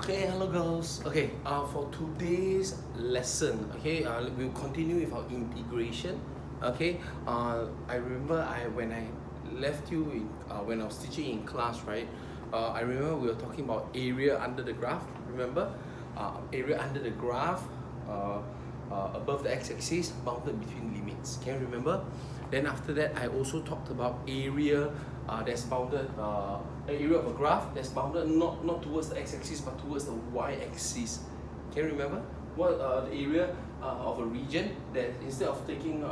Okay, hello girls. Okay, for today's lesson, okay, we'll continue with our integration. Okay, I remember when I left you in, when I was teaching in class, right? I remember we were talking about area under the graph. Remember, area under the graph, above the x-axis, bounded between limits. Can you remember? Then after that, I also talked about area that's bounded, area of a graph that's bounded not towards the x-axis but towards the y-axis. Can you remember? What the area of a region that instead of taking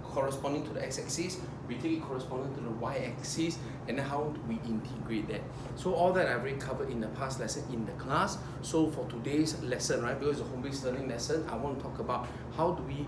corresponding to the x-axis, we take it corresponding to the y-axis, and then how do we integrate that? So all that I've already covered in the past lesson in the class. So for today's lesson, right, because it's a home-based learning lesson, I want to talk about how do we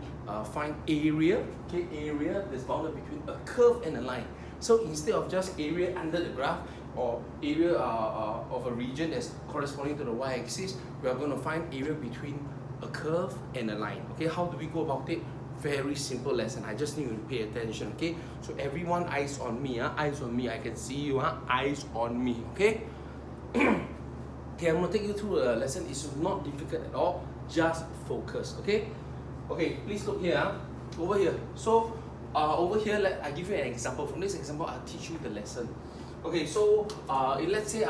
find area, okay, area that's bounded between a curve and a line. So instead of just area under the graph or area of a region that's corresponding to the y-axis, we are going to find area between a curve and a line. Okay, how do we go about it? Very simple lesson. I just need you to pay attention. Okay, so everyone, eyes on me. Eyes on me. I can see you. Eyes on me. Okay. Okay, I'm gonna take you through a lesson. It's not difficult at all. Just focus. Okay. Okay. Please look here. Over here. So over here, I give you an example. From this example, I'll teach you the lesson. Okay. So let's say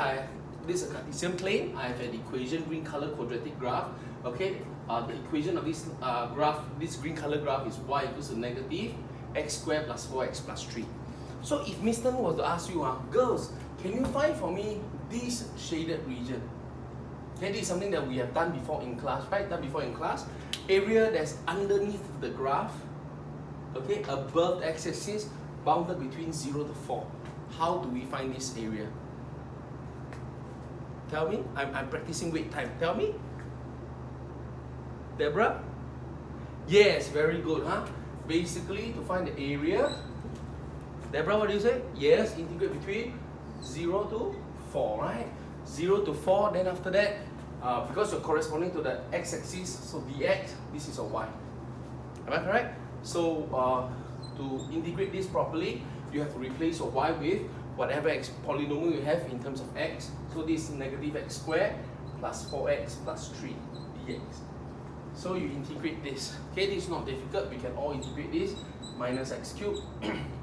this is a Cartesian plane. I have an equation, green color quadratic graph. Okay. The equation of this graph, this green color graph, is y equals to negative x squared plus 4x plus 3. So if Mr. Ng was to ask you, girls, can you find for me this shaded region? Okay, this is something that we have done before in class, right? Done before in class. Area that's underneath the graph, okay, above the x-axis, bounded between 0 to 4. How do we find this area? Tell me. I'm practicing wait time. Tell me. Deborah? Yes, very good, Basically, to find the area, Deborah, what do you say? Yes, integrate between 0 to 4, right? 0 to 4, then after that, because you're corresponding to the x-axis, so dx, this is a y. Am I correct? So, to integrate this properly, you have to replace your y with whatever polynomial you have in terms of x. So this is negative x squared plus 4x plus 3 dx. So you integrate this. Okay, this is not difficult. We can all integrate this. Minus x cubed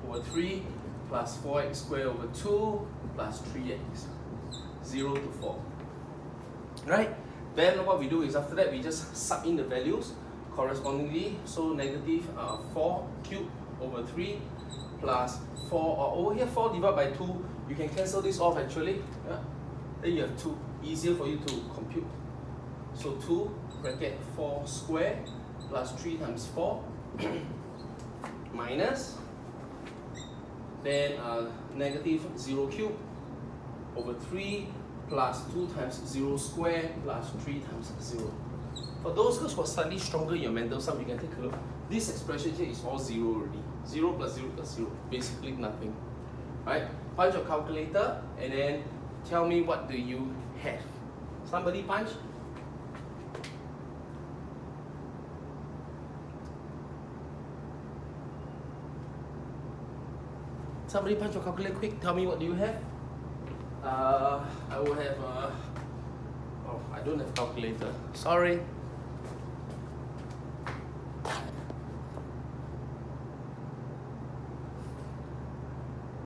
over 3 plus 4x squared over 2 plus 3x. 0 to 4. Right? Then what we do is after that we just sub in the values correspondingly. So negative 4 cubed over 3 plus 4, or over here 4 divided by 2. You can cancel this off actually. Yeah? Then you have 2. Easier for you to compute. So 2 bracket 4 square plus 3 times 4 minus then negative 0 cube over 3 plus 2 times 0 square plus 3 times 0. For those girls who are slightly stronger in your mental sum, you can take a look. This expression here is all 0 already. 0 plus 0 plus 0. Basically nothing. Right? Punch your calculator and then tell me what do you have. Somebody punch? Somebody punch your calculator quick. Tell me what do you have. I will have. Oh, I don't have calculator. Sorry.